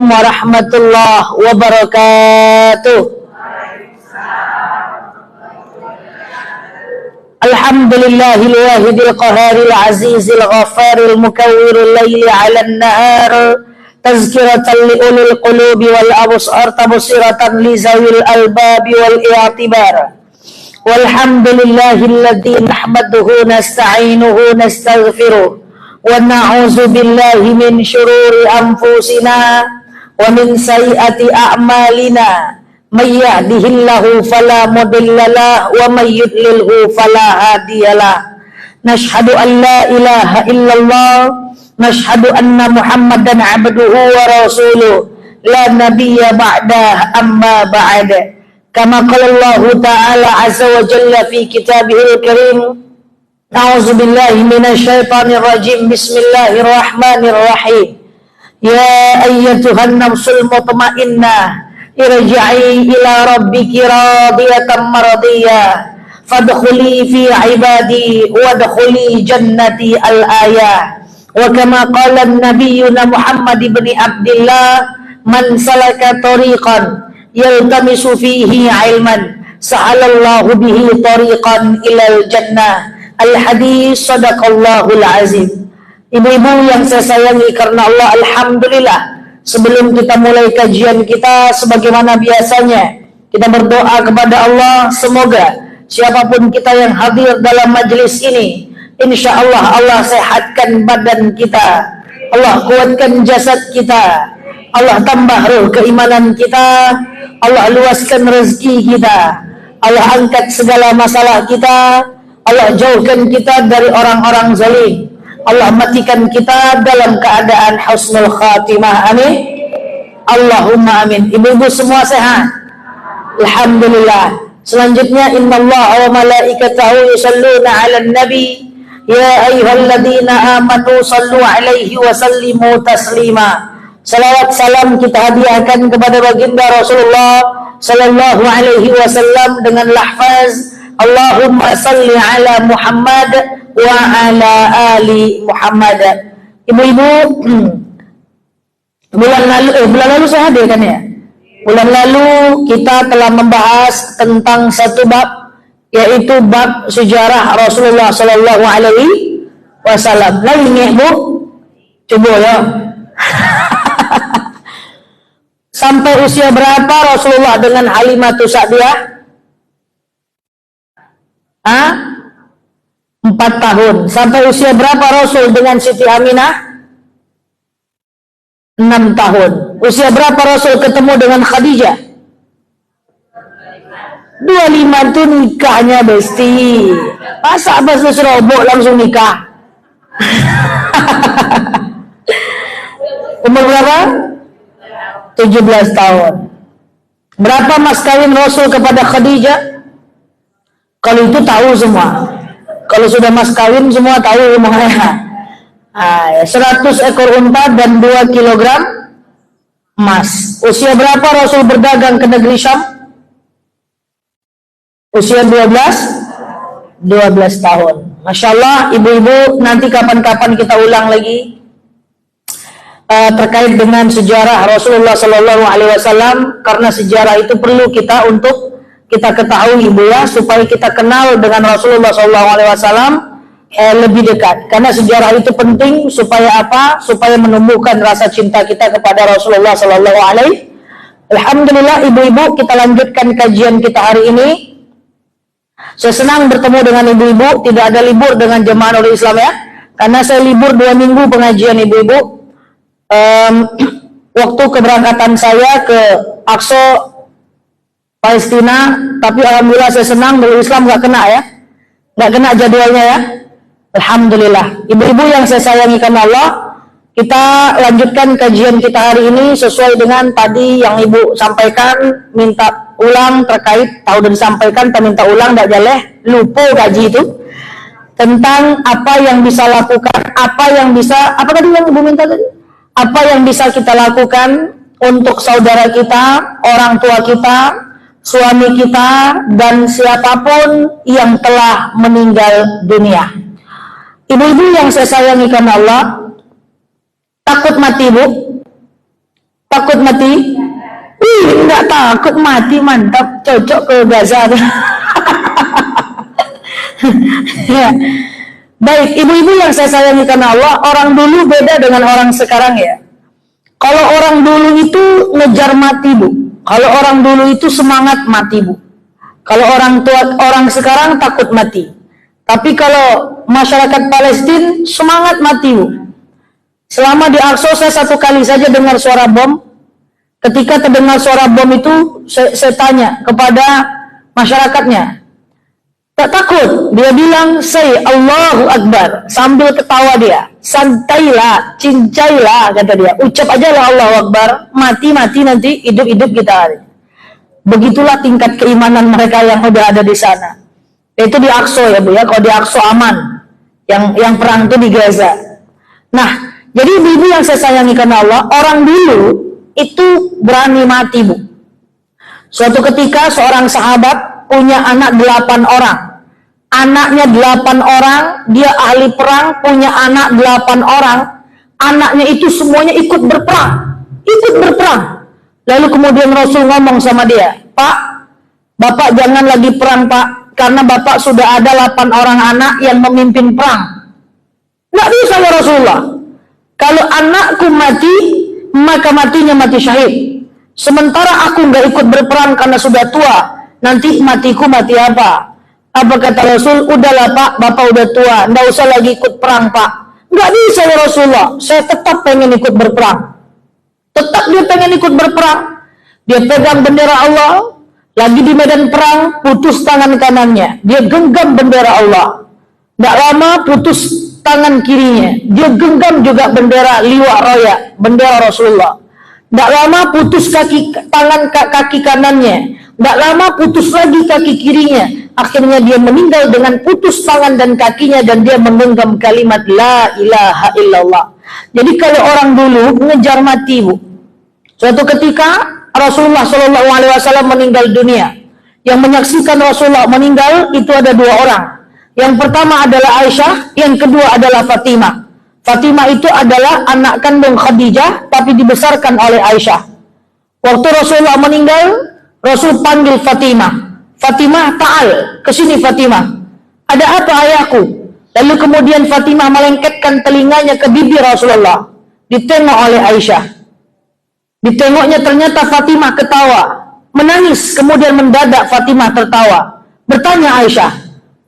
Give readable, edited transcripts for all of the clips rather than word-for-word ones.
Warahmatullahi wabarakatuh. Alhamdulillahil wahidil qaharil azizil ghafaril mukawwiril laili 'alan nahar tazkiratan li ulil qulubi wal absar tabsiratan li zawil albabi wal i'tibar. Walhamdulillahilladzi nahmaduhu nasta'inuhu nastaghfiruh wa na'udzu billahi min syururi anfusina wa min sayyiati a'malina may yahdihillahu fala mudhillalah wa may yudlilhu fala hadiyalah. Nashhadu an la ilaha illallah nashhadu anna muhammadan abduhu wa rasuluh la nabiyya ba'dah amma ba'd. Kama qala Allah ta'ala azza wa jalla fi kitabihil karim, a'udzu billahi minasyaitonir rajim, bismillahirrahmanirrahim. Ya ayyatuhan nafsul mutmainnah irji'i ila rabbiki radiyatan mardiyah fadkhuli fi ibadi wadkhuli jannati al-ayah. Wa kama qala nabiyyuna Muhammad ibn Abdullah, man salaka tariqan yaltamisu fihi ilman sahalallahu bihi tariqan ilal jannah. Al-hadis sadaqallahul azim. Ibu-ibu yang saya sayangi karena Allah, alhamdulillah, sebelum kita mulai kajian kita, sebagaimana biasanya kita berdoa kepada Allah, semoga siapapun kita yang hadir dalam majelis ini, insya Allah Allah sehatkan badan kita, Allah kuatkan jasad kita, Allah tambah ruh keimanan kita, Allah luaskan rezeki kita, Allah angkat segala masalah kita, Allah jauhkan kita dari orang-orang zalim, Allah matikan kita dalam keadaan husnul khatimah, amin. Allahumma amin. Ibu-ibu semua sehat? Alhamdulillah. Selanjutnya, innallaha wa malaikatahu yusalluna 'alan nabi ya ayyuhalladzina amanu sallu 'alaihi wa sallimu taslima. Salawat salam kita hadiahkan kepada baginda Rasulullah sallallahu alaihi wasallam dengan lafaz Allahumma salli ala Muhammad wa ala ali Muhammad. Ibu-ibu, bulan lalu saya hadir kan ya? Bulan lalu kita telah membahas tentang satu bab, yaitu bab sejarah Rasulullah sallallahu alaihi wasallam. Lagi nih Bu? Coba ya. Sampai usia berapa Rasulullah dengan Halimatus Sa'diyah? 4 tahun. Sampai usia berapa Rasul dengan Siti Aminah? 6 tahun. Usia berapa Rasul ketemu dengan Khadijah? 25 itu nikahnya besti. Masa Abbas serobok langsung nikah? Umur berapa? 17 tahun. Berapa mas kawin Rasul kepada Khadijah? Kalau itu tahu semua. Kalau sudah mas kawin semua tahu semuanya. 100 ekor unta dan 2 kilogram emas. Usia berapa Rasul berdagang ke negeri Syam? Usia 12 tahun. Masya Allah, ibu-ibu, nanti kapan-kapan kita ulang lagi terkait dengan sejarah Rasulullah Sallallahu Alaihi Wasallam, karena sejarah itu perlu kita untuk kita ketahui, ibu ya, supaya kita kenal dengan Rasulullah Sallallahu Alaihi Wasallam lebih dekat. Karena sejarah itu penting supaya apa? Supaya menumbuhkan rasa cinta kita kepada Rasulullah Sallallahu Alaihi. Alhamdulillah, ibu-ibu, kita lanjutkan kajian kita hari ini. Saya senang bertemu dengan ibu-ibu. Tidak ada libur dengan jemaah Nurul Islam ya, karena saya libur 2 minggu pengajian ibu-ibu. Waktu keberangkatan saya ke Aqsa Palestina, tapi alhamdulillah saya senang Nurul Islam nggak kena ya, nggak kena jadwalnya ya. Alhamdulillah. Ibu-ibu yang saya sayangi karena Allah, kita lanjutkan kajian kita hari ini sesuai dengan tadi yang ibu sampaikan, minta ulang terkait tahu dan disampaikan, tak minta ulang, tak jaleh lupa gaji itu, tentang apa yang bisa lakukan, apa yang bisa, apa tadi yang ibu minta tadi? Apa yang bisa kita lakukan untuk saudara kita, orang tua kita, suami kita, dan siapapun yang telah meninggal dunia. Ibu-ibu yang saya sayangi karena Allah, takut mati Bu? Takut mati? Enggak takut mati, mantap, cocok ke Gaza. Ya. Baik, ibu-ibu yang saya sayangi karena Allah, orang dulu beda dengan orang sekarang ya. Kalau orang dulu itu ngejar mati, Bu. Kalau orang dulu itu semangat mati, Bu. Kalau orang sekarang takut mati. Tapi kalau masyarakat Palestina semangat mati, Bu. Selama di Aqsa saya satu kali saja dengar suara bom. Ketika terdengar suara bom itu, saya tanya kepada masyarakatnya. Tak takut, dia bilang, say Allahu Akbar, sambil ketawa dia. Santailah, cincailah, kata dia. Ucap aja lah Allahu Akbar, mati-mati nanti, hidup-hidup kita. Begitulah tingkat keimanan mereka yang udah ada di sana. Itu di Aqsa ya Bu ya, kalau di Aqsa aman. Yang perang itu di Gaza. Nah, jadi ibu-ibu yang saya sayangi karena Allah, orang dulu itu berani mati, Bu. Suatu ketika seorang sahabat punya anak 8 orang. Anaknya 8 orang, dia ahli perang, punya anak 8 orang. Anaknya itu semuanya ikut berperang. Ikut berperang. Lalu kemudian Rasul ngomong sama dia, Pak, Bapak jangan lagi perang, Pak. Karena Bapak sudah ada 8 orang anak yang memimpin perang. Nggak bisa ya Rasulullah. Kalau anakku mati, maka matinya mati syahid. Sementara aku nggak ikut berperang karena sudah tua. Nanti matiku mati apa? Apa kata Rasul? Udahlah Pak, Bapak udah tua, nggak usah lagi ikut perang Pak. Nggak bisa ya Rasulullah, saya tetap pengen ikut berperang. Tetap dia pengen ikut berperang. Dia pegang bendera Allah, lagi di medan perang, putus tangan kanannya. Dia genggam bendera Allah. Nggak lama putus tangan kirinya. Dia genggam juga bendera liwa raya, bendera Rasulullah. Nggak lama putus kaki kanannya. Nggak lama putus lagi kaki kirinya. Akhirnya dia meninggal dengan putus tangan dan kakinya dan dia menggenggam kalimat La ilaha illallah. Jadi kalau orang dulu ngejar mati, Bu. Suatu ketika Rasulullah SAW meninggal dunia. Yang menyaksikan Rasulullah meninggal itu ada 2 orang. Yang pertama adalah Aisyah, yang kedua adalah Fatimah. Fatimah itu adalah anak kandung Khadijah tapi dibesarkan oleh Aisyah. Waktu Rasulullah meninggal, Rasul panggil Fatimah. Fatimah, ta'al, kesini Fatimah. Ada apa ayahku? Lalu kemudian Fatimah melengketkan telinganya ke bibir Rasulullah. Ditengok oleh Aisyah. Ditengoknya ternyata Fatimah ketawa. Menangis, kemudian mendadak Fatimah tertawa. Bertanya Aisyah,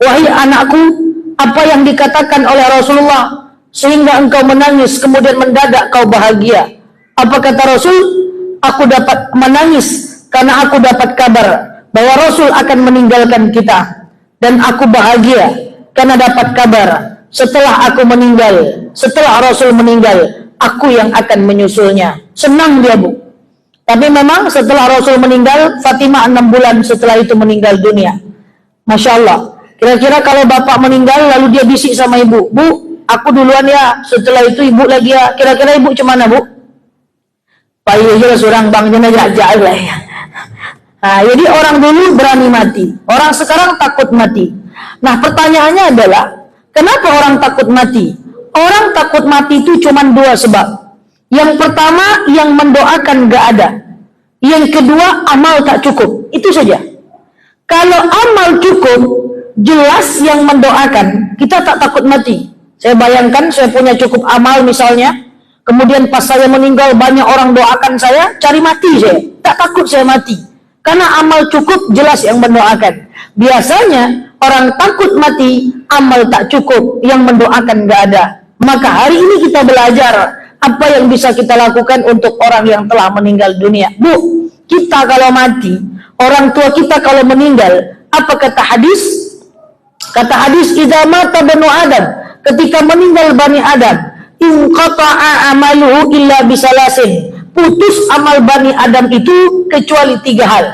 wahai anakku, apa yang dikatakan oleh Rasulullah sehingga engkau menangis kemudian mendadak kau bahagia? Apa kata Rasul? Aku dapat menangis karena aku dapat kabar bahwa Rasul akan meninggalkan kita. Dan aku bahagia karena dapat kabar setelah aku meninggal, setelah Rasul meninggal, aku yang akan menyusulnya. Senang dia, Bu. Tapi memang setelah Rasul meninggal, Fatimah 6 bulan setelah itu meninggal dunia. Masya Allah. Kira-kira kalau bapak meninggal lalu dia bisik sama ibu, Bu, aku duluan ya, setelah itu ibu lagi ya. Kira-kira ibu cemana, Bu? Pak iya seorang bang jenazah lah ya. Nah, jadi orang dulu berani mati, orang sekarang takut mati. Nah, pertanyaannya adalah, kenapa orang takut mati? Orang takut mati itu cuma 2 sebab. Yang pertama, yang mendoakan gak ada. Yang kedua, amal tak cukup. Itu saja. Kalau amal cukup, jelas yang mendoakan, kita tak takut mati. Saya bayangkan, saya punya cukup amal misalnya, kemudian pas saya meninggal, banyak orang doakan saya, cari mati saya. Tak takut saya mati. Karena amal cukup, jelas yang mendoakan. Biasanya orang takut mati, amal tak cukup, yang mendoakan gak ada. Maka hari ini kita belajar apa yang bisa kita lakukan untuk orang yang telah meninggal dunia. Bu, kita kalau mati, orang tua kita kalau meninggal, apa kata hadis? Kata hadis, idza mata banu Adam, ketika meninggal Bani Adam, inqata'a amaluhu illa bisalasin. Putus amal Bani Adam itu kecuali 3 hal.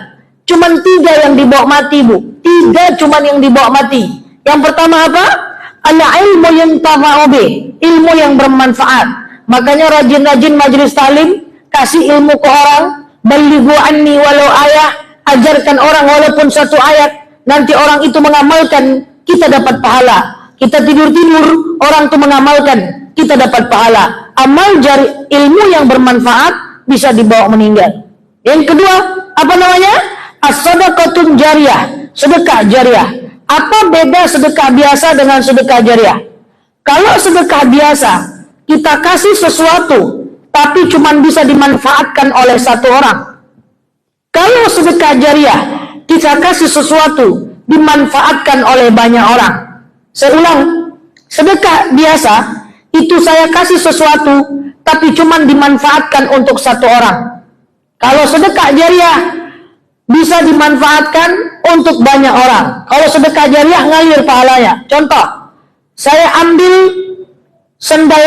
Cuman 3 yang dibawa mati, Bu. 3 cuman yang dibawa mati. Yang pertama apa? Al-ilmu yang tafa'ubi, ilmu yang bermanfaat. Makanya rajin-rajin majelis talim, kasih ilmu ke orang, balighu anni walau ayah, ajarkan orang walaupun 1 ayat. Nanti orang itu mengamalkan, kita dapat pahala. Kita tidur-tidur, orang itu mengamalkan, kita dapat pahala. Amal jari ilmu yang bermanfaat bisa dibawa meninggal. Yang kedua, apa namanya? As-sadaqatun jariyah, sedekah jariyah. Apa beda sedekah biasa dengan sedekah jariyah? Kalau sedekah biasa, kita kasih sesuatu, tapi cuma bisa dimanfaatkan oleh satu orang. Kalau sedekah jariyah, kita kasih sesuatu, dimanfaatkan oleh banyak orang. Saya ulang, sedekah biasa, itu saya kasih sesuatu, tapi cuma dimanfaatkan untuk satu orang. Kalau sedekah jariyah, bisa dimanfaatkan untuk banyak orang. Kalau sedekah jariyah ngalir pahalanya. Contoh, saya ambil sendal,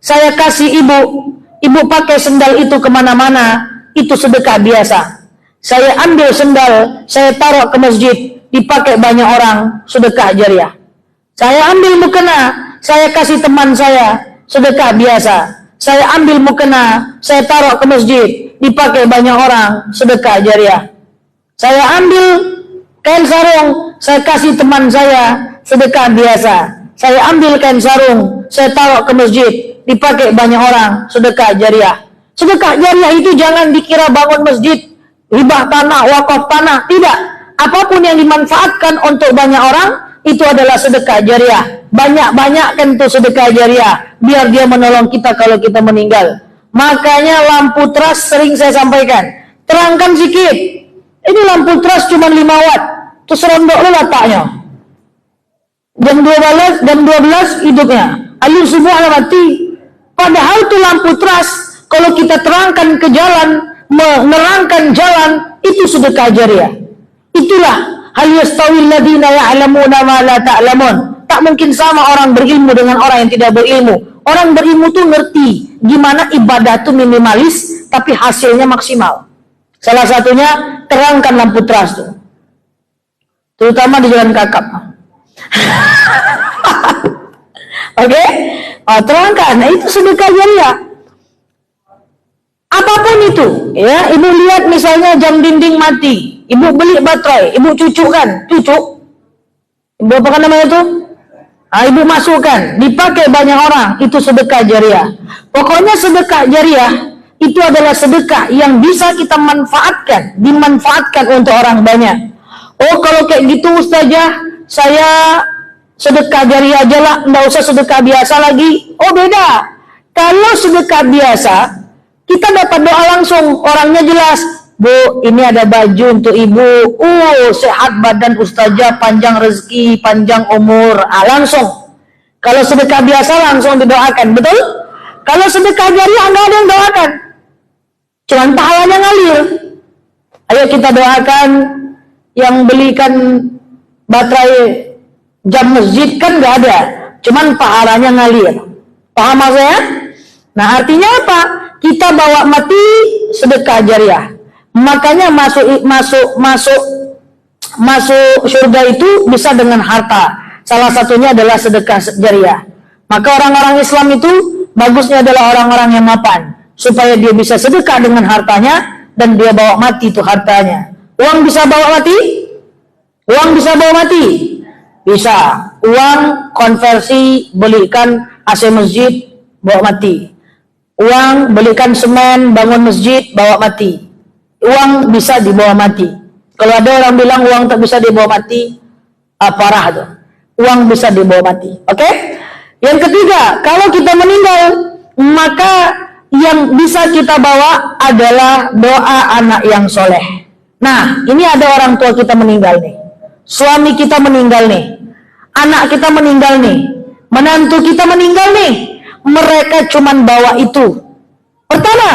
saya kasih ibu pakai sendal itu kemana-mana, itu sedekah biasa. Saya ambil sendal, saya taruh ke masjid, dipakai banyak orang, sedekah jariyah. Saya ambil mukena, saya kasih teman saya, sedekah biasa. Saya ambil mukena, saya taruh ke masjid, dipakai banyak orang, sedekah jariyah. Saya ambil kain sarung, saya kasih teman saya, sedekah biasa. Saya ambil kain sarung, saya taruh ke masjid, dipakai banyak orang, sedekah jariyah. Sedekah jariyah itu jangan dikira bangun masjid, hibah tanah, wakaf tanah, tidak. Apapun yang dimanfaatkan untuk banyak orang, itu adalah sedekah jariyah. Banyak-banyakkan itu sedekah jariyah, biar dia menolong kita kalau kita meninggal. Makanya lampu teras sering saya sampaikan, terangkan sikit. Ini lampu teras cuma 5 watt, terus rondok lu letaknya. Jam 12 hidupnya, alur subuh mati. Padahal itu lampu teras, kalau kita terangkan ke jalan, menerangkan jalan, itu sedekah jariyah. Itulah hal yastawil ladina ya'lamuna ma la ta'lamun. Tak mungkin sama orang berilmu dengan orang yang tidak berilmu. Orang berilmu tuh ngerti gimana ibadah itu minimalis tapi hasilnya maksimal. Salah satunya terangkan lampu teras tuh, terutama di jalan kakap. Oke? Terangkan. Nah, itu sedekah jariyah. Apapun itu, ya, ibu lihat misalnya jam dinding mati, ibu beli baterai, ibu cucukkan, ibu apa namanya itu? Ibu masukkan, dipakai banyak orang, itu sedekah jariyah. Pokoknya sedekah jariyah itu adalah sedekah yang bisa kita manfaatkan, dimanfaatkan untuk orang banyak. Oh, kalau kayak gitu Ustazah, saya sedekah jariyah aja lah, nggak usah sedekah biasa lagi. Oh, beda. Kalau sedekah biasa, kita dapat doa langsung, orangnya jelas. Bu, ini ada baju untuk ibu. Sehat badan Ustazah, panjang rezeki, panjang umur. Langsung. Kalau sedekah biasa langsung didoakan, betul? Kalau sedekah jariyah nggak ada yang doakan, cuman pahalanya ngalir. Ayo kita doakan yang belikan baterai jam masjid, kan nggak ada, cuman pahalanya ngalir. Paham maksudnya? Nah, artinya apa? Kita bawa mati sedekah jariyah. Makanya masuk surga itu bisa dengan harta. Salah satunya adalah sedekah jariyah. Maka orang-orang Islam itu bagusnya adalah orang-orang yang mapan, supaya dia bisa sedekah dengan hartanya dan dia bawa mati itu hartanya. Uang bisa bawa mati? Uang bisa bawa mati? Bisa. Uang konversi, belikan AC masjid, bawa mati. Uang belikan semen, bangun masjid, bawa mati. Uang bisa dibawa mati. Kalau ada orang bilang uang tak bisa dibawa mati, parah tuh. Uang bisa dibawa mati. Oke? Yang ketiga, kalau kita meninggal, maka yang bisa kita bawa adalah doa anak yang soleh. Nah, ini ada orang tua kita meninggal nih, suami kita meninggal nih, anak kita meninggal nih, menantu kita meninggal nih. Mereka cuman bawa itu. Pertama,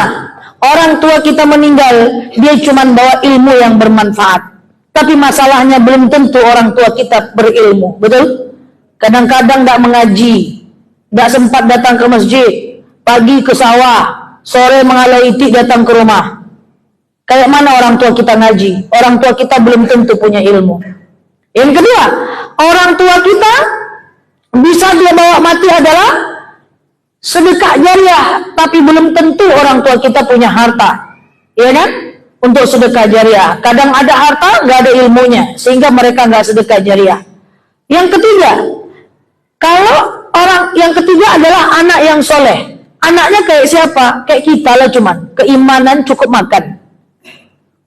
orang tua kita meninggal, dia cuman bawa ilmu yang bermanfaat. Tapi masalahnya belum tentu orang tua kita berilmu, betul? Kadang-kadang tidak mengaji, tidak sempat datang ke masjid, pagi ke sawah, sore mengalai itik datang ke rumah. Kayak mana orang tua kita ngaji? Orang tua kita belum tentu punya ilmu. Yang kedua, orang tua kita bisa dia bawa mati adalah sedekah jariyah, tapi belum tentu orang tua kita punya harta, ya kan? Untuk sedekah jariyah, kadang ada harta, nggak ada ilmunya, sehingga mereka nggak sedekah jariyah. Yang ketiga adalah anak yang soleh. Anaknya kayak siapa? Kayak kita lah cuman. Keimanan cukup makan.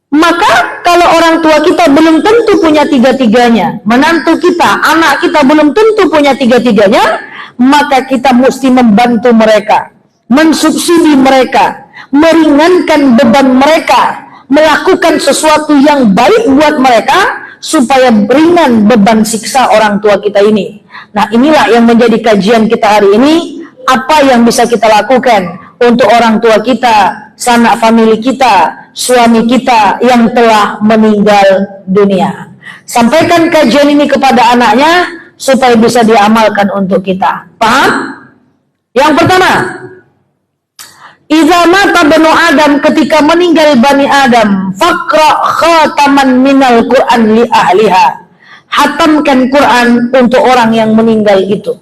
Maka kalau orang tua kita belum tentu punya tiga-tiganya, menantu kita, anak kita belum tentu punya tiga-tiganya, maka kita mesti membantu mereka, mensubsidi mereka, meringankan beban mereka, melakukan sesuatu yang baik buat mereka, supaya ringan beban siksa orang tua kita ini. Nah, inilah yang menjadi kajian kita hari ini. Apa yang bisa kita lakukan untuk orang tua kita, sanak famili kita, suami kita yang telah meninggal dunia. Sampaikan kajian ini kepada anaknya supaya bisa diamalkan untuk kita. Paham? Yang pertama, idza mata banu Adam, ketika meninggal Bani Adam, faqra khataman minal Qur'an li ahliha. Hatamkan Quran untuk orang yang meninggal itu.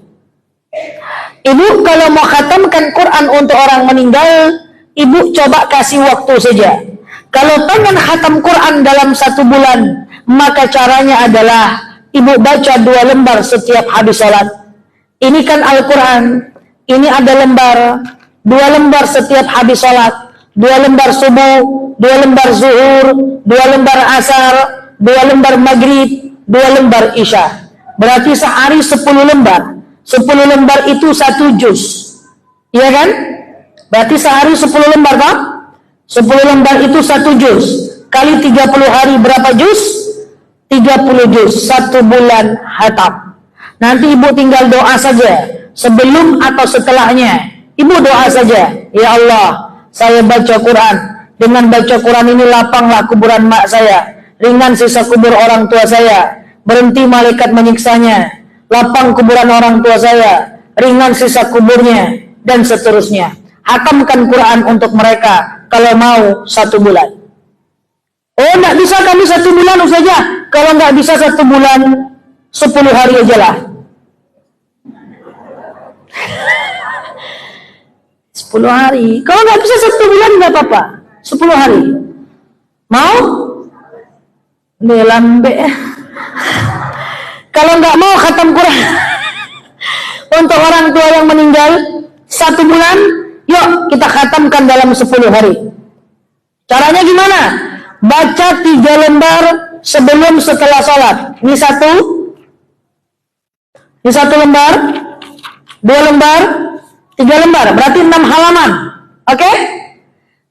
Ibu kalau mau khatamkan Quran untuk orang meninggal, ibu coba kasih waktu saja. Kalau pengen khatam Quran dalam 1 bulan, maka caranya adalah ibu baca 2 lembar setiap habis salat. Ini kan Al-Quran, ini ada lembar, 2 lembar setiap habis salat, 2 lembar subuh, 2 lembar zuhur, 2 lembar asar, 2 lembar maghrib, 2 lembar isya. Berarti sehari 10 lembar. 10 lembar itu 1 juz. Iya kan? Berarti sehari 10 lembar kan? 10 lembar itu 1 juz. Kali 30 hari berapa juz? 30 juz. 1 bulan hatam. Nanti ibu tinggal doa saja. Sebelum atau setelahnya, ibu doa saja. Ya Allah, saya baca Quran. Dengan baca Quran ini lapanglah kuburan mak saya. Ringan sisa kubur orang tua saya. Berhenti malaikat menyiksanya. Lapang kuburan orang tua saya, ringan sisa kuburnya, dan seterusnya. Hatamkan Quran untuk mereka kalau mau 1 bulan. Oh, nggak bisa kami 1 bulan saja. Kalau nggak bisa 1 bulan, 10 hari aja lah. 10 hari. Kalau nggak bisa 1 bulan nggak apa-apa. 10 hari. Mau? Lambe. Kalau nggak mau khatam Quran untuk orang tua yang meninggal 1 bulan, yuk kita khatamkan dalam 10 hari. Caranya gimana? Baca 3 lembar sebelum setelah sholat. Ini 1 lembar, 2 lembar, 3 lembar. Berarti 6 halaman. Oke?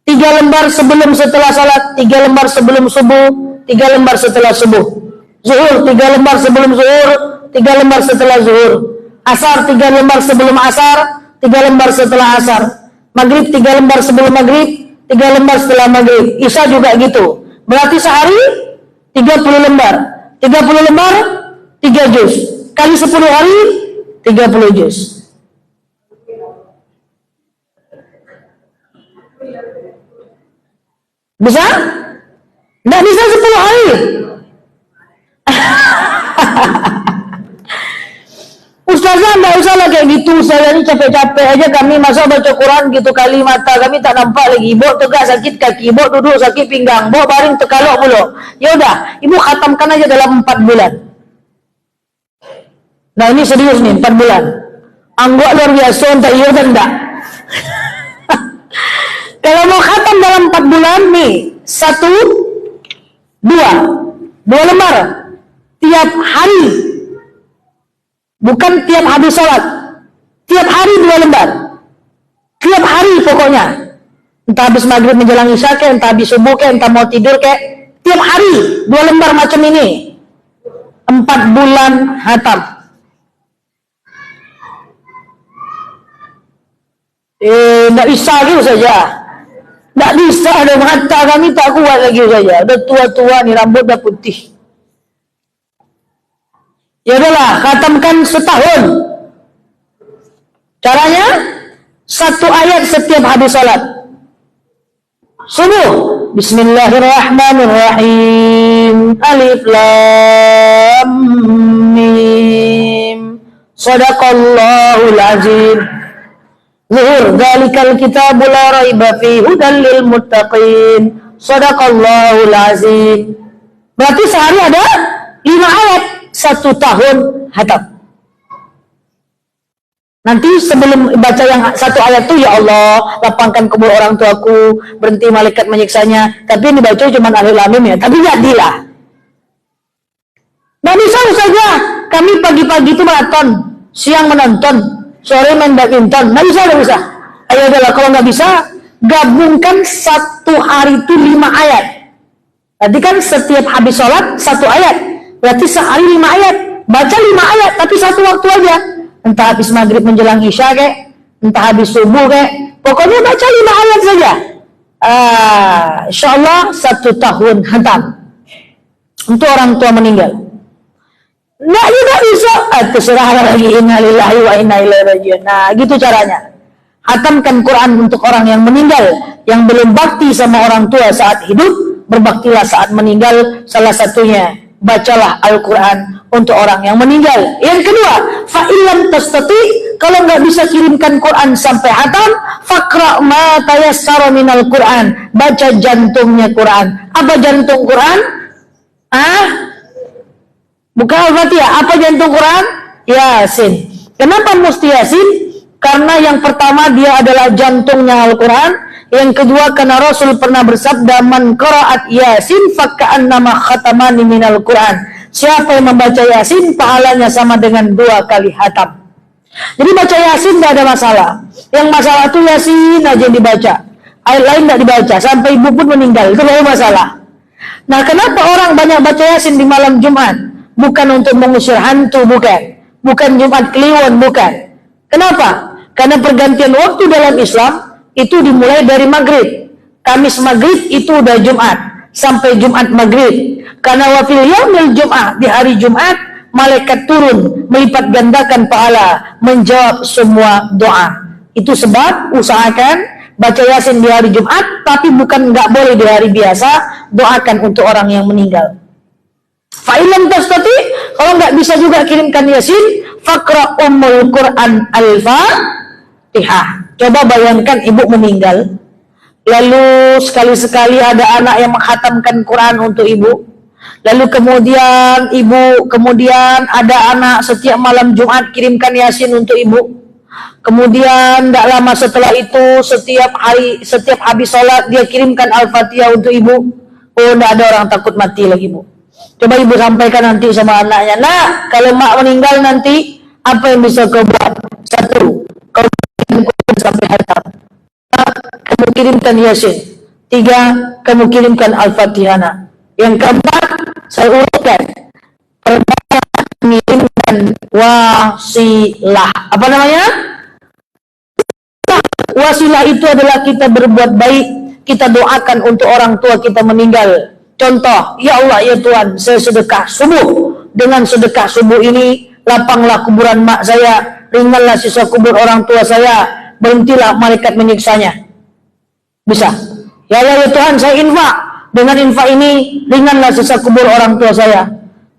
3 lembar sebelum setelah sholat, 3 lembar sebelum subuh, 3 lembar setelah subuh. Zuhur 3 lembar sebelum zuhur, 3 lembar setelah zuhur. Asar 3 lembar sebelum asar, 3 lembar setelah asar. Maghrib 3 lembar sebelum maghrib, 3 lembar setelah maghrib. Isya juga gitu. Berarti sehari 30 lembar. 30 lembar 3 juz. Kali 10 hari 30 juz. Bisa? Nggak bisa 10 hari. Ustazah nggak usah lah kayak gitu, saya ini capek-capek aja kami masa baca Quran gitu kali mata kami tak nampak lagi. Bok tegak sakit kaki, bok duduk sakit pinggang, bok baring tekalok mulu. Ya udah, ibu khatamkan aja dalam 4 bulan. Nah ini serius nih, 4 bulan. Anggap luar biasa, entah iya dan enggak. Kalau mau khatam dalam 4 bulan nih, 2 lembar tiap hari, bukan tiap habis sholat, tiap hari 2 lembar, tiap hari pokoknya, entah habis maghrib menjelang isya ke, entah habis subuh ke, entah mau tidur ke, tiap hari 2 lembar macam ini, 4 bulan hatam. Nggak bisa gitu saja, nggak bisa, ada mata kami tak kuat lagi saja, udah tua-tua nih, rambut udah putih. Ya udahlah, khatamkan setahun. Caranya 1 ayat setiap habis salat. Subuh, Bismillahirrahmanirrahim. Alif Lam Mim. Shadaqallahul azim. Zuhur, dzalikal kitabul la raiba fihi hudal lil muttaqin. Shadaqallahul azim. Berarti sehari ada 5 ayat. 1 tahun hatam. Nanti sebelum baca yang satu ayat tuh, ya Allah lapangkan kubur orang tuaku, berhenti malaikat menyiksanya. Tapi yang dibaca cuma alif lam mim ya. Tapi jadilah. Nggak bisa saja kami pagi-pagi itu maraton, siang menonton, sore main badminton. Nggak bisa. Ayo adalah kalau nggak bisa, gabungkan satu hari itu 5 ayat. Tadi kan setiap habis sholat 1 ayat, berarti sehari 5 ayat. Baca 5 ayat, tapi satu waktu aja. Entah habis maghrib menjelang isya kek, entah habis subuh kek, pokoknya baca 5 ayat saja. Insya Allah 1 tahun hantam untuk orang tua meninggal. Nggak juga bisa, terserah lagi, innalillahi wa inna ilaihi raji'un. Nah gitu caranya. Hatamkan Quran untuk orang yang meninggal, yang belum bakti sama orang tua saat hidup, berbaktilah saat meninggal. Salah satunya bacalah Al-Quran untuk orang yang meninggal. Yang kedua, fa'ilam tastati, kalau nggak bisa kirimkan Quran sampai hatam, faqra ma tayassara minal Quran, baca jantungnya Quran. Apa jantung Quran? Bukan Al-Fatihah. Apa jantung Quran? Yasin. Kenapa mesti Yasin? Karena yang pertama dia adalah jantungnya Al-Quran. Yang kedua karena Rasul pernah bersabda, man qara'at Yasin faka'annama khatamani minal Quran. Siapa yang membaca Yasin, pahalanya sama dengan 2 kali hatam. Jadi baca Yasin tidak ada masalah. Yang masalah itu Yasin aja yang dibaca, ayat lain tidak dibaca, sampai ibu pun meninggal, itu baru masalah. Nah kenapa orang banyak baca Yasin di malam Jumat? Bukan untuk mengusir hantu, bukan Jumat Kliwon, bukan. Kenapa? Karena pergantian waktu dalam Islam itu dimulai dari maghrib. Kamis maghrib itu udah Jumat, sampai Jumat maghrib. Karena wafil yaumil Jum'ah, di hari Jumat malaikat turun melipat gandakan pahala, menjawab semua doa. Itu sebab usahakan baca Yasin di hari Jumat, tapi bukan nggak boleh di hari biasa. Doakan untuk orang yang meninggal. Fa'ilam tastati, kalau nggak bisa juga kirimkan Yasin, faqra ummul Quran al-Fatihah. Coba bayangkan ibu meninggal, lalu sekali-sekali ada anak yang menghatamkan Quran untuk ibu. Lalu kemudian ada anak setiap malam Jumat kirimkan Yasin untuk ibu. Kemudian tidak lama setelah itu setiap habis sholat dia kirimkan Al-Fatihah untuk ibu. Oh, tidak ada orang takut mati lagi, Bu. Coba ibu sampaikan nanti sama anaknya, nah kalau mak meninggal nanti apa yang bisa kau buat? 1, kau kirimkan sampai hatam. 2, kamu kirimkan Yasin. 3, kamu kirimkan Al-Fatihah. Yang keempat, saya urutkan, pertama mengirimkan wasilah. Apa namanya? Wasilah itu adalah kita berbuat baik, kita doakan untuk orang tua kita meninggal. Contoh, ya Allah ya Tuhan, saya sedekah subuh. Dengan sedekah subuh ini, lapanglah kuburan mak saya, ringanlah sisa kubur orang tua saya, berhentilah malaikat menyiksanya. Bisa. Ya Allah ya Tuhan, saya infak. Dengan infak ini, ringanlah sisa kubur orang tua saya.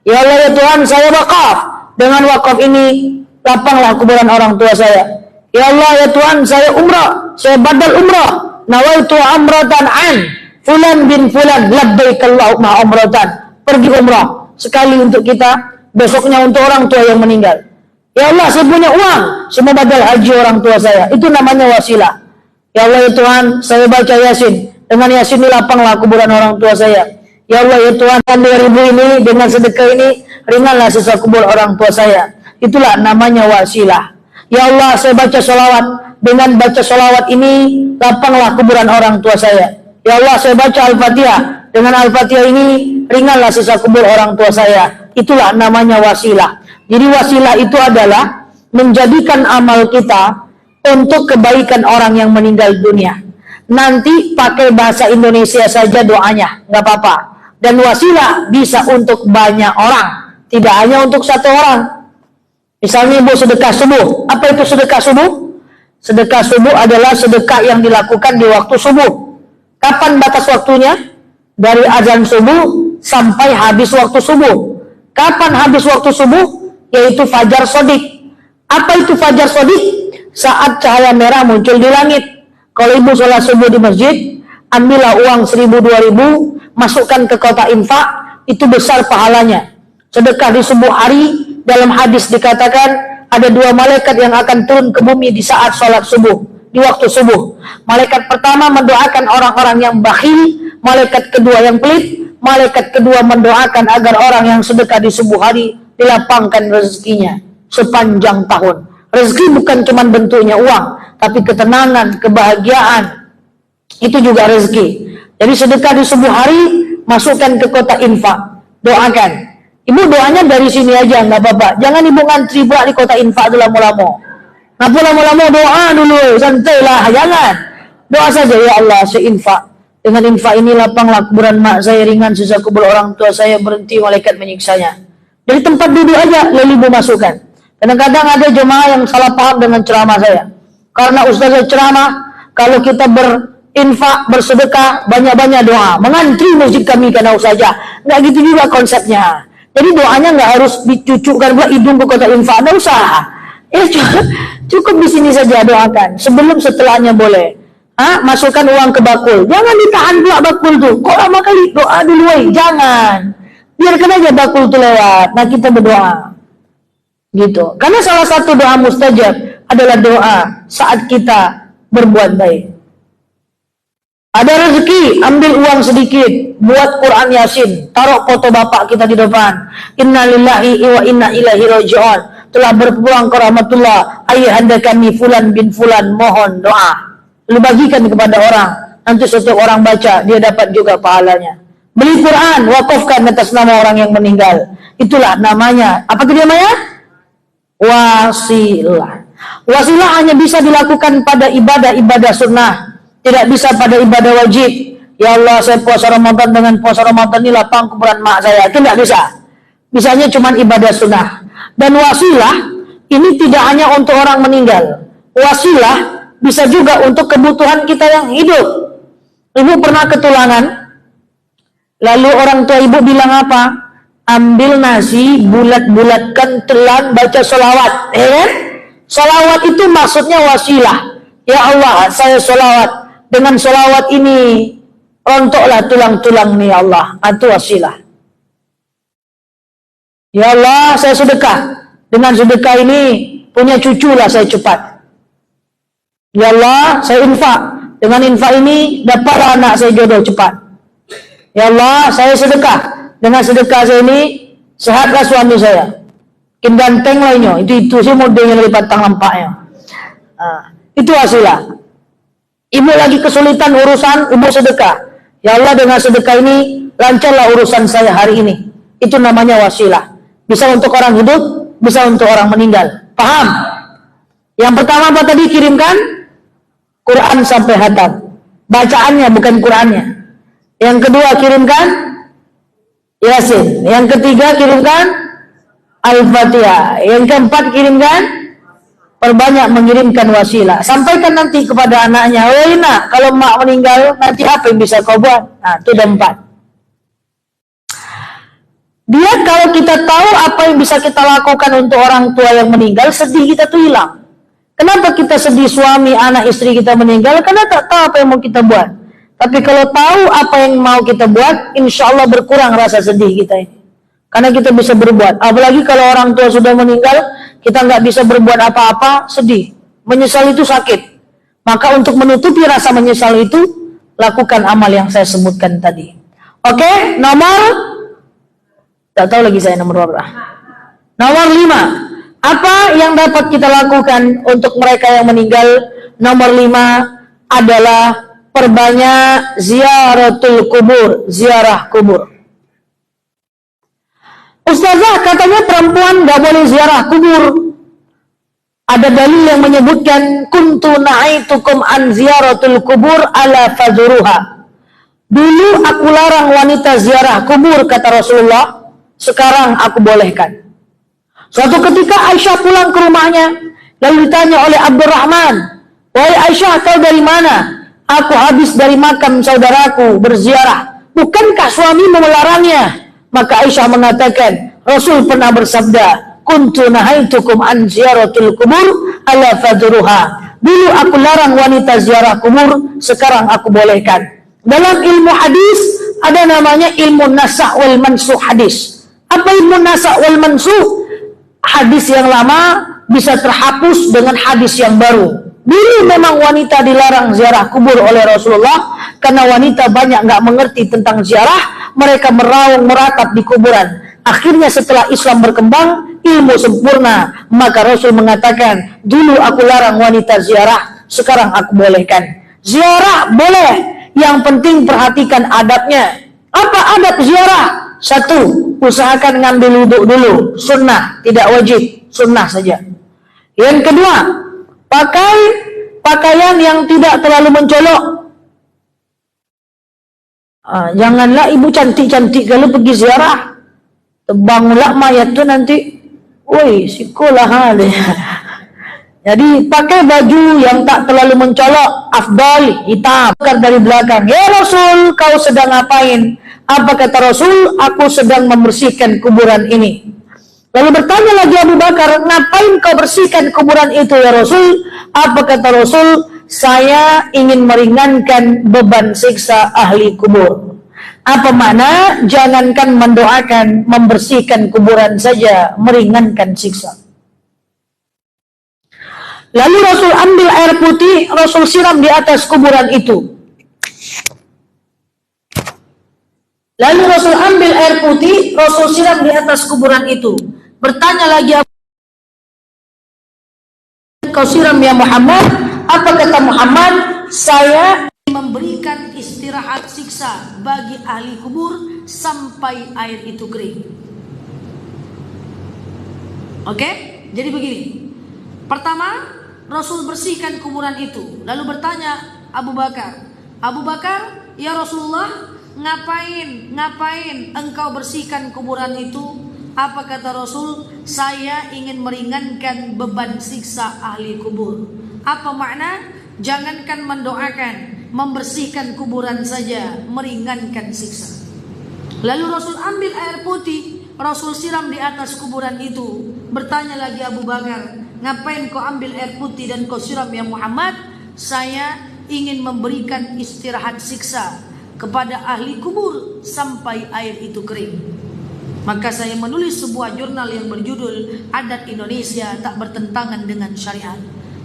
Ya Allah ya Tuhan, saya wakaf. Dengan wakaf ini, lapanglah kuburan orang tua saya. Ya Allah ya Tuhan, saya umrah. Saya badal umrah. Nawaitu amratan an fulan bin fulan, labbaik Allahumma umratan. Pergi umrah sekali untuk kita, besoknya untuk orang tua yang meninggal. Ya Allah, saya punya uang, saya mau badal haji orang tua saya. Itu namanya wasilah. Ya Allah ya Tuhan, saya baca Yasin. Dengan Yasin ini lapanglah kuburan orang tua saya. Ya Allah ya Tuhan, 2000 ini dengan sedekah ini ringanlah sisa kubur orang tua saya. Itulah namanya wasilah. Ya Allah, saya baca sholawat. Dengan baca sholawat ini lapanglah kuburan orang tua saya. Ya Allah, saya baca Al-Fatihah. Dengan Al-Fatihah ini ringanlah sisa kubur orang tua saya. Itulah namanya wasilah. Jadi wasilah itu adalah menjadikan amal kita untuk kebaikan orang yang meninggal dunia. Nanti pakai bahasa Indonesia saja doanya, nggak apa-apa. Dan wasilah bisa untuk banyak orang, tidak hanya untuk 1 orang. Misalnya ibu sedekah subuh. Apa itu sedekah subuh? Sedekah subuh adalah sedekah yang dilakukan di waktu subuh. Kapan batas waktunya? Dari azan subuh sampai habis waktu subuh. Kapan habis waktu subuh? Yaitu fajar sodik. Apa itu fajar sodik? Saat cahaya merah muncul di langit. Kalau ibu sholat subuh di masjid, ambillah uang 1000-2000, masukkan ke kotak infak, itu besar pahalanya. Sedekah di subuh hari, dalam hadis dikatakan, ada 2 malaikat yang akan turun ke bumi di saat sholat subuh, di waktu subuh. Malaikat pertama mendoakan orang-orang yang bakhil, malaikat kedua yang pelit, malaikat kedua mendoakan agar orang yang sedekah di subuh hari dilapangkan rezekinya sepanjang tahun. Rezeki bukan cuma bentuknya uang, tapi ketenangan, kebahagiaan, itu juga rezeki. Jadi sedekah di subuh hari, masukkan ke kotak infak, doakan. Ibu doanya dari sini aja, nggak apa-apa. Jangan ibu ngantri buat di kotak infak dulu lama-lama. Ngapa lama-lama doa dulu, santai lah, jangan. Doa saja, ya Allah, seinfak. Dengan infak ini lapanglah kuburan mak saya, ringan sisa kubur orang tua saya, berhenti malaikat menyiksanya. Dari tempat duduk aja, lalu ibu masukkan. Kadang-kadang ada jemaah yang salah paham dengan ceramah saya. Karena ustazah ceramah, kalau kita berinfak, bersedekah, banyak-banyak doa. Mengantri masjid kami karena saja. Nggak gitu juga konsepnya. Jadi doanya nggak harus dicucukkan pula hidung ke kotak infak, nggak usah. Ya cukup di sini saja doakan. Sebelum setelahnya boleh. Masukkan uang ke bakul. Jangan ditahan pula bakul tuh. Kok lama kali doa dulu, jangan. Biarkan aja bakul tuh lewat. Nah kita berdoa. Gitu. Karena salah satu doa mustajab adalah doa saat kita berbuat baik. Ada rezeki, ambil uang sedikit, buat Quran Yasin, taruh foto bapak kita di depan. Innalillahi wa inna ilaihi raji'un. Telah berpulang ke rahmatullah, ayahanda kami Fulan bin Fulan, mohon doa. Lalu bagikan kepada orang. Nanti setiap orang baca, dia dapat juga pahalanya. Beli Quran, wakafkan atas nama orang yang meninggal. Itulah namanya. Apa itu namanya? Wasilah. Wasilah hanya bisa dilakukan pada ibadah-ibadah sunnah. Tidak bisa pada ibadah wajib. Ya Allah, saya puasa Ramadan, dengan puasa Ramadan ini lapang kuburan mak saya. Itu tidak bisa. Bisanya cuma ibadah sunnah. Dan wasilah ini tidak hanya untuk orang meninggal. Wasilah bisa juga untuk kebutuhan kita yang hidup. Ibu pernah ketulangan, lalu orang tua ibu bilang apa? Ambil nasi, bulat-bulatkan, telan, baca sholawat. Sholawat itu maksudnya wasilah. Ya Allah, saya sholawat. Dengan sholawat ini rontoklah tulang-tulang nih Allah. Itu wasilah. Ya Allah, saya sedekah. Dengan sedekah ini punya cucu lah saya cepat. Ya Allah, saya infak. Dengan infak ini dapatlah anak saya jodoh cepat. Ya Allah, saya sedekah. Dengan sedekah saya ini sehatlah suami saya. Makin ganteng lainnya. Itu sih modelnya dari patang lampaknya. Itu wasilah. Ibu lagi kesulitan urusan, ibu sedekah. Ya Allah, dengan sedekah ini lancarlah urusan saya hari ini. Itu namanya wasilah. Bisa untuk orang hidup, bisa untuk orang meninggal. Paham? Yang pertama apa tadi? Kirimkan Quran sampai hatam. Bacaannya bukan Qurannya. Yang kedua kirimkan Yasin. Yang ketiga kirimkan Al-Fatihah. Yang keempat kirimkan, perbanyak mengirimkan wasilah. Sampaikan nanti kepada anaknya, "Woi nak, kalau mak meninggal nanti apa yang bisa kau buat?" Nah, itu ada 4. Dia kalau kita tahu apa yang bisa kita lakukan untuk orang tua yang meninggal, sedih kita tuh hilang. Kenapa kita sedih suami, anak, istri kita meninggal? Karena tak tahu apa yang mau kita buat. Tapi kalau tahu apa yang mau kita buat, insya Allah berkurang rasa sedih kita ini. Karena kita bisa berbuat. Apalagi kalau orang tua sudah meninggal, kita nggak bisa berbuat apa-apa, sedih. Menyesal itu sakit. Maka untuk menutupi rasa menyesal itu, lakukan amal yang saya sebutkan tadi. Oke, nomor, tak tahu lagi saya nomor berapa. Nomor 5. Apa yang dapat kita lakukan untuk mereka yang meninggal? Nomor 5 adalah perbanyak ziaratul kubur, ziarah kubur. Ustazah, katanya perempuan gak boleh ziarah kubur. Ada dalil yang menyebutkan kuntu na'aitukum an ziaratul kubur ala fazuruha. Dulu aku larang wanita ziarah kubur, kata Rasulullah. Sekarang aku bolehkan. Suatu ketika Aisyah pulang ke rumahnya, lalu ditanya oleh Abdurrahman, "Wahai Aisyah, kau dari mana?" "Aku habis dari makam saudaraku berziarah." "Bukankah suami melarangnya?" Maka Aisyah mengatakan, Rasul pernah bersabda, "Kuntu nahaitukum an ziyaratul kubur ala fadruha." Dulu aku larang wanita ziarah kubur, sekarang aku bolehkan. Dalam ilmu hadis ada namanya ilmu nasakh wal mansuh hadis. Apa ilmu nasakh wal mansuh? hadis yang lama bisa terhapus dengan hadis yang baru. Dulu memang wanita dilarang ziarah kubur oleh Rasulullah karena wanita banyak nggak mengerti tentang ziarah, mereka meraung meratap di kuburan. Akhirnya setelah Islam berkembang, ilmu sempurna, maka Rasul mengatakan, dulu aku larang wanita ziarah, sekarang aku bolehkan. Ziarah boleh, yang penting perhatikan adabnya. Apa adab ziarah? Satu, usahakan ngambil wudhu dulu, sunnah, tidak wajib, sunnah saja. Yang kedua, pakai pakaian yang tidak terlalu mencolok. Janganlah ibu cantik-cantik kalau pergi ziarah, tebanglah mayat tu nanti, woi sikolah hal. Jadi pakai baju yang tak terlalu mencolok, afdal, hitam. Dari belakang, ya Rasul, kau sedang ngapain? Apa kata Rasul? Aku sedang membersihkan kuburan ini. Lalu bertanya lagi Abu Bakar, ngapain kau bersihkan kuburan itu ya Rasul? Apa kata Rasul? Saya ingin meringankan beban siksa ahli kubur. Apa makna? Jangankan mendoakan, membersihkan kuburan saja, meringankan siksa. Lalu Rasul ambil air putih, Rasul siram di atas kuburan itu. Lalu Rasul ambil air putih, Rasul siram di atas kuburan itu. Bertanya lagi, kau siram ya Muhammad? Apa kata Muhammad? Saya memberikan istirahat siksa bagi ahli kubur sampai air itu kering. Oke? Jadi begini. Pertama, Rasul bersihkan kuburan itu. Lalu bertanya Abu Bakar, Abu Bakar, ya Rasulullah, ngapain engkau bersihkan kuburan itu? Apa kata Rasul? Saya ingin meringankan beban siksa ahli kubur. Apa makna? Jangankan mendoakan, membersihkan kuburan saja, meringankan siksa. Lalu Rasul ambil air putih, Rasul siram di atas kuburan itu. Bertanya lagi Abu Bakar, ngapain kau ambil air putih dan kau siram ya Muhammad? Saya ingin memberikan istirahat siksa kepada ahli kubur sampai air itu kering. Maka saya menulis sebuah jurnal yang berjudul Adat Indonesia Tak Bertentangan Dengan Syariat.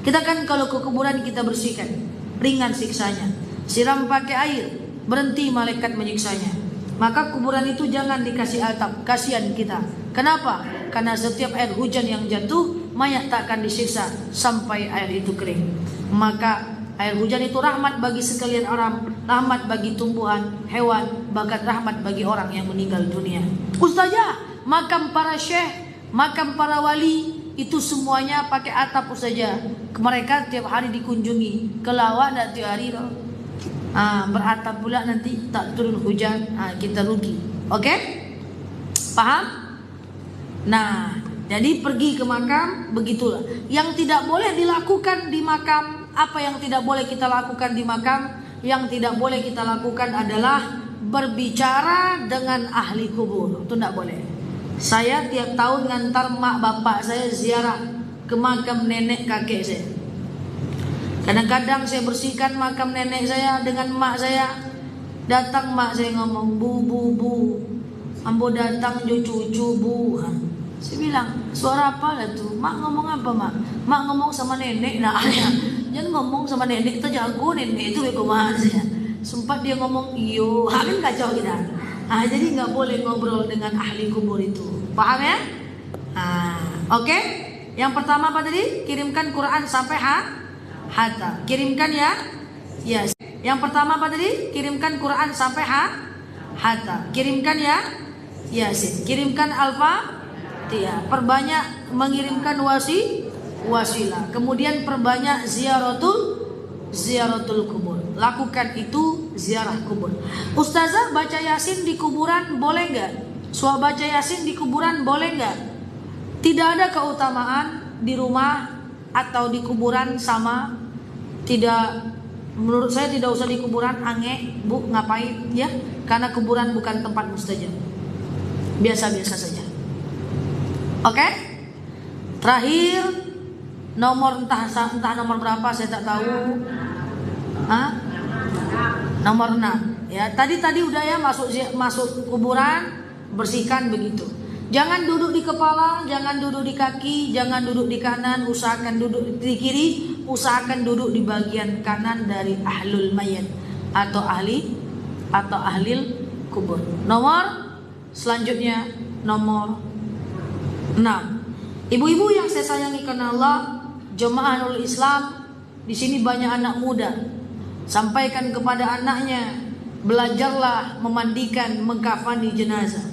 Kita kan kalau ke kuburan kita bersihkan, ringan siksanya. Siram pakai air, berhenti malaikat menyiksanya. Maka kuburan itu jangan dikasih atap, kasihan kita. Kenapa? Karena setiap air hujan yang jatuh, mayat tak akan disiksa sampai air itu kering. Maka air hujan itu rahmat bagi sekalian orang, rahmat bagi tumbuhan, hewan, bahkan rahmat bagi orang yang meninggal dunia. Ustazah, makam para syekh, makam para wali, itu semuanya pakai atap saja. Mereka tiap hari dikunjungi. Kelawak dan tiap hari beratap pula nanti tak turun hujan, kita rugi. Oke? Paham? Nah, jadi pergi ke makam begitulah. Yang tidak boleh dilakukan di makam, apa yang tidak boleh kita lakukan di makam? Yang tidak boleh kita lakukan adalah berbicara dengan ahli kubur. Itu tidak boleh. Saya tiap tahun ngantar mak bapak saya ziarah ke makam nenek kakek saya. Kadang-kadang saya bersihkan makam nenek saya dengan mak saya. Datang mak saya ngomong, bu, ambo datang jo cucu bu. Saya bilang, suara apa lah tuh? Mak ngomong apa mak? Mak ngomong sama nenek. Nah, jangan ngomong sama nenek, kita jago nenek itu bagaimana saya. Sempat dia ngomong iyo, kan kacau kita. Jadi nggak boleh ngobrol dengan ahli kubur itu. Paham ya? Oke. Yang pertama apa tadi? Kirimkan Quran sampai hatta. Kirimkan ya. Yes. Yang pertama apa tadi? Kirimkan Quran sampai hatta. Kirimkan ya. Yasin. Kirimkan Al-Fatihah. Perbanyak mengirimkan wasilah. Kemudian perbanyak ziaratul kubur. Lakukan itu ziarah kubur. Ustazah, baca Yasin di kuburan boleh enggak? Baca Yasin di kuburan boleh enggak? Tidak ada keutamaan di rumah atau di kuburan sama. Tidak, menurut saya tidak usah di kuburan. Ange, bu, ngapain ya? Karena kuburan bukan tempat mustajab. Biasa-biasa saja. Oke? Terakhir, nomor entah nomor berapa saya tak tahu. Nomor 6 ya. Tadi udah ya, masuk kuburan bersihkan begitu. Jangan duduk di kepala, jangan duduk di kaki, jangan duduk di kanan, usahakan duduk di kiri, usahakan duduk di bagian kanan dari ahlul mayit atau ahlil kubur. Nomor selanjutnya nomor 6. Ibu-ibu yang saya sayangi karena Allah, jemaah Nurul Islam, di sini banyak anak muda. Sampaikan kepada anaknya, belajarlah memandikan, mengkafani jenazah.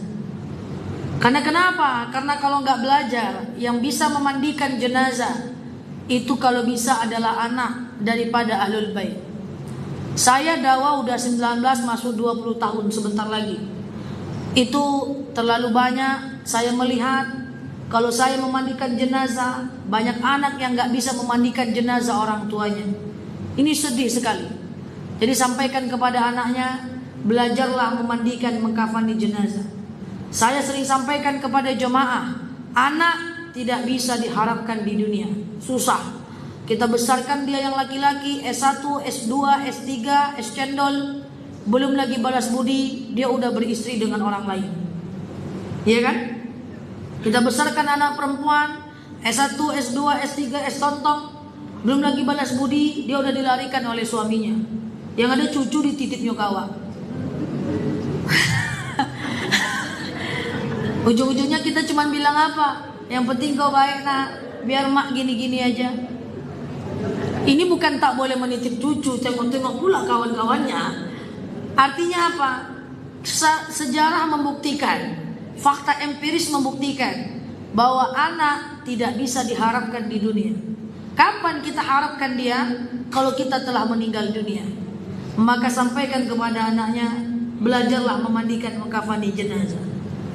Karena kenapa? Karena kalau nggak belajar, yang bisa memandikan jenazah itu kalau bisa adalah anak daripada ahlul bait. Saya dakwah udah 19 masuk 20 tahun sebentar lagi. Itu terlalu banyak. Saya melihat kalau saya memandikan jenazah, banyak anak yang nggak bisa memandikan jenazah orang tuanya. Ini sedih sekali. Jadi sampaikan kepada anaknya, belajarlah memandikan, mengkafani jenazah. Saya sering sampaikan kepada jemaah, anak tidak bisa diharapkan di dunia, susah. Kita besarkan dia yang laki-laki, S1, S2, S3, S cendol, belum lagi balas budi, dia udah beristri dengan orang lain. Iya kan? Kita besarkan anak perempuan, S1, S2, S3, S tontong, belum lagi balas budi, dia udah dilarikan oleh suaminya. Yang ada cucu dititip nyokawa. Ujung-ujungnya kita cuma bilang apa? Yang penting kau baik nak, biar mak gini-gini aja. Ini bukan tak boleh menitip cucu, tengok-tengok pula kawan-kawannya. Artinya apa? Sejarah membuktikan, fakta empiris membuktikan bahwa anak tidak bisa diharapkan di dunia. Kapan kita harapkan dia? Kalau kita telah meninggal dunia. Maka sampaikan kepada anaknya, belajarlah memandikan, mengkafani jenazah.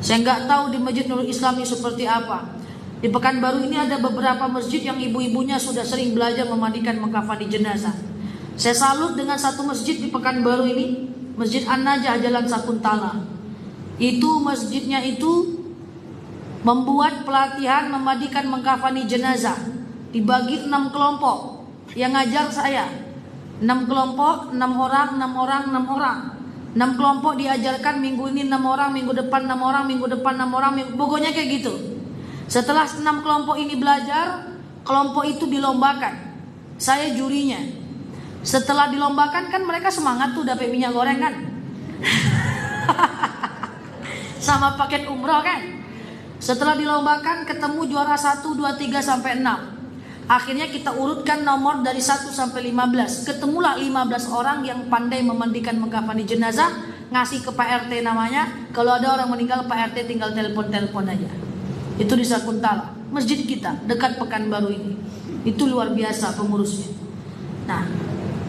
Saya nggak tahu di Masjid Nurul Islam ini seperti apa. Di Pekanbaru ini ada beberapa masjid yang ibu-ibunya sudah sering belajar memandikan, mengkafani jenazah. Saya salut dengan satu masjid di Pekanbaru ini, Masjid An-Najah Jalan Sakuntala. Itu masjidnya itu membuat pelatihan memandikan, mengkafani jenazah. Dibagi 6 kelompok. Yang ngajar saya 6 kelompok, 6 orang, 6 orang, 6 orang. 6 kelompok diajarkan, minggu ini 6 orang, minggu depan 6 orang, minggu depan 6 orang, pokoknya kayak gitu. Setelah 6 kelompok ini belajar, kelompok itu dilombakan. Saya jurinya. Setelah dilombakan kan mereka semangat tuh dapat minyak goreng kan. Sama paket umroh kan. Setelah dilombakan ketemu juara 1, 2, 3 sampai 6. Akhirnya kita urutkan nomor dari 1 sampai 15. Ketemulah 15 orang yang pandai memandikan, mengkafani jenazah. Ngasih ke Pak RT namanya. Kalau ada orang meninggal, Pak RT tinggal telepon-telepon aja. Itu di Sakuntala, masjid kita dekat Pekanbaru ini. Itu luar biasa pengurusnya. Nah,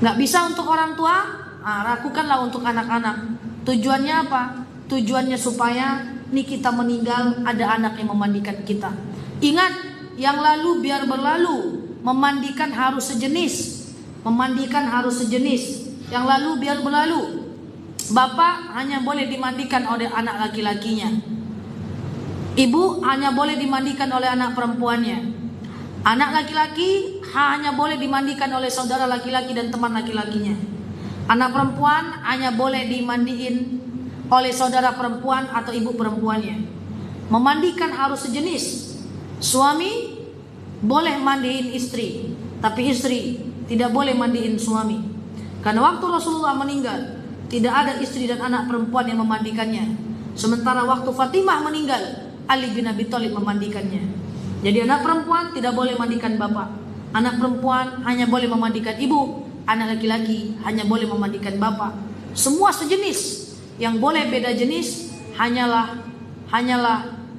nggak bisa untuk orang tua, lakukanlah untuk anak-anak. Tujuannya apa? Tujuannya supaya nih kita meninggal ada anak yang memandikan kita. Ingat, yang lalu biar berlalu. Memandikan harus sejenis. Memandikan harus sejenis. Yang lalu biar berlalu. Bapak hanya boleh dimandikan oleh anak laki-lakinya. Ibu hanya boleh dimandikan oleh anak perempuannya. Anak laki-laki hanya boleh dimandikan oleh saudara laki-laki dan teman laki-lakinya. Anak perempuan hanya boleh dimandiin oleh saudara perempuan atau ibu perempuannya. Memandikan harus sejenis. Suami boleh mandiin istri, tapi istri tidak boleh mandiin suami. Karena waktu Rasulullah meninggal, tidak ada istri dan anak perempuan yang memandikannya. Sementara waktu Fatimah meninggal, Ali bin Abi Thalib memandikannya. Jadi anak perempuan tidak boleh mandikan bapak. Anak perempuan hanya boleh memandikan ibu. Anak laki-laki hanya boleh memandikan bapak. Semua sejenis. Yang boleh beda jenis hanyalah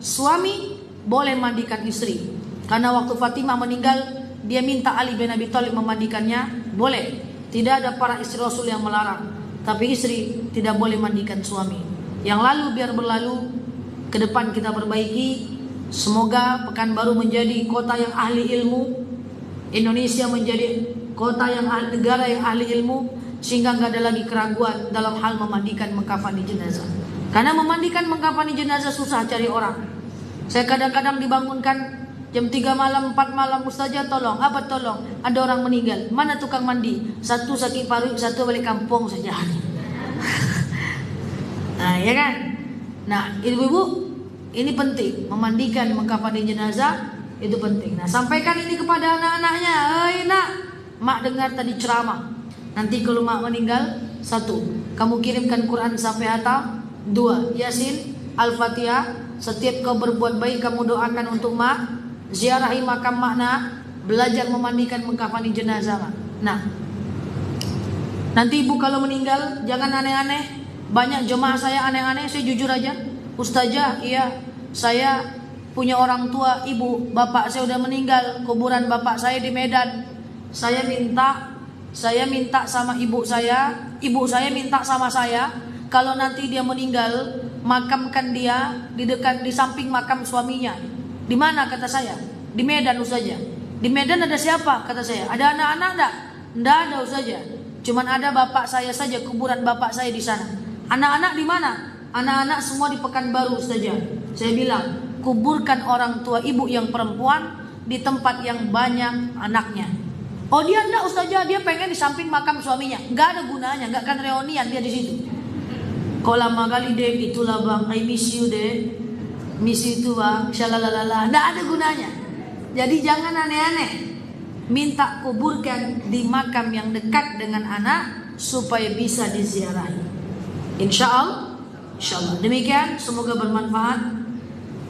suami boleh mandikan istri. Karena waktu Fatimah meninggal, dia minta Ali bin Abi Thalib memandikannya, boleh. Tidak ada para istri Rasul yang melarang. Tapi istri tidak boleh mandikan suami. Yang lalu biar berlalu, ke depan kita perbaiki. Semoga Pekanbaru menjadi kota yang ahli ilmu, Indonesia menjadi kota yang ahli, negara yang ahli ilmu, sehingga nggak ada lagi keraguan dalam hal memandikan, mengkafani jenazah. Karena memandikan, mengkafani jenazah susah cari orang. Saya kadang-kadang dibangunkan jam 3 malam, 4 malam, Ustazah tolong, apa tolong? Ada orang meninggal, mana tukang mandi? Satu sakit paru, satu balik kampung saja. Nah, ya kan? Nah, ibu-ibu, Ini penting, memandikan, mengkafani jenazah itu penting. Nah, sampaikan ini kepada anak-anaknya. Nak, mak dengar tadi ceramah. Nanti kalau mak meninggal, 1, kamu kirimkan Quran sampai hatam. 2, Yasin, Al-Fatihah. Setiap kau berbuat baik kamu doakan untuk mak. Ziarahi makam mak nak. Belajar memandikan, mengkafani jenazah mak. Nah, nanti ibu kalau meninggal jangan aneh-aneh. Banyak jemaah saya aneh-aneh. Saya jujur aja, Ustazah, iya saya punya orang tua, ibu, bapak saya udah meninggal, kuburan bapak saya di Medan. Saya minta sama ibu saya minta sama saya, kalau nanti dia meninggal, makamkan dia di samping makam suaminya. Di mana kata saya? Di Medan Ustazah. Di Medan ada siapa? Kata saya. Ada anak-anak enggak? Enggak ada Ustazah. Cuman ada bapak saya saja, kuburan bapak saya di sana. Anak-anak di mana? Anak-anak semua di Pekanbaru Ustazah. Saya bilang, kuburkan orang tua ibu yang perempuan di tempat yang banyak anaknya. Oh dia enggak Ustazah, dia pengen di samping makam suaminya. Enggak ada gunanya, enggak akan reunian dia di situ. Kalau lama kali deh, itulah bang, I miss you deh. Miss you tuh bang, shalalalala. Enggak ada gunanya. Jadi jangan aneh-aneh. Minta kuburkan di makam yang dekat dengan anak supaya bisa diziarahi. Insya Allah. Demikian, semoga bermanfaat.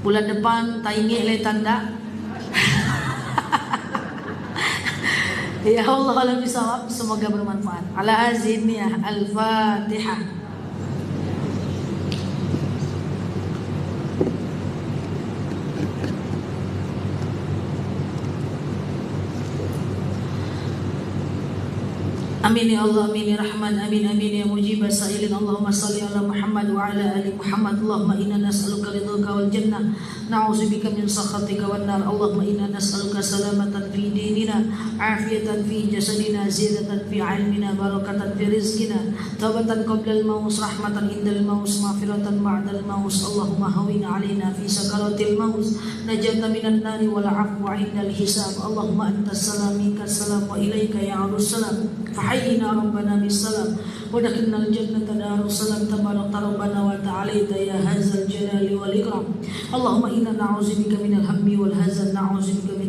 Bulan depan taingi le tanda. Ya Allah alam bisawab, semoga bermanfaat. Ala azimiyah Al-Fatihah. Amin ya Allah, amin ya Rahman, amin amin ya mujib as-sa'ilin. Allahumma salli ala Muhammad wa ala ali Muhammad. Allahumma inna nas'aluka ridhaka wal jannah, na'udzubika min sakhatika wan nar. Allahumma inna nas'aluka salamatan fi dinina, afiyatan fi jasadina, ziyadatan fi ilmina, barakatan fi rizqina, tawbatan qabla al-maut, rahmatan indal maut, maghfiratan ba'da al-maut. Allahumma hawwin 'alaina fi sakaratil maut, najatan minan nari wal 'afwa 'indal hisab. Allahumma antas salam, minkas salam, wa ilaika ya'udus salam. فحينا ربنا بالسلام ودخلنا الجنة دار السلام تبارك ربنا وتعالى يا هذا الجلال والإكرام. اللهم إنا نعوذ بك من الهم والحزن، نعوذ بك من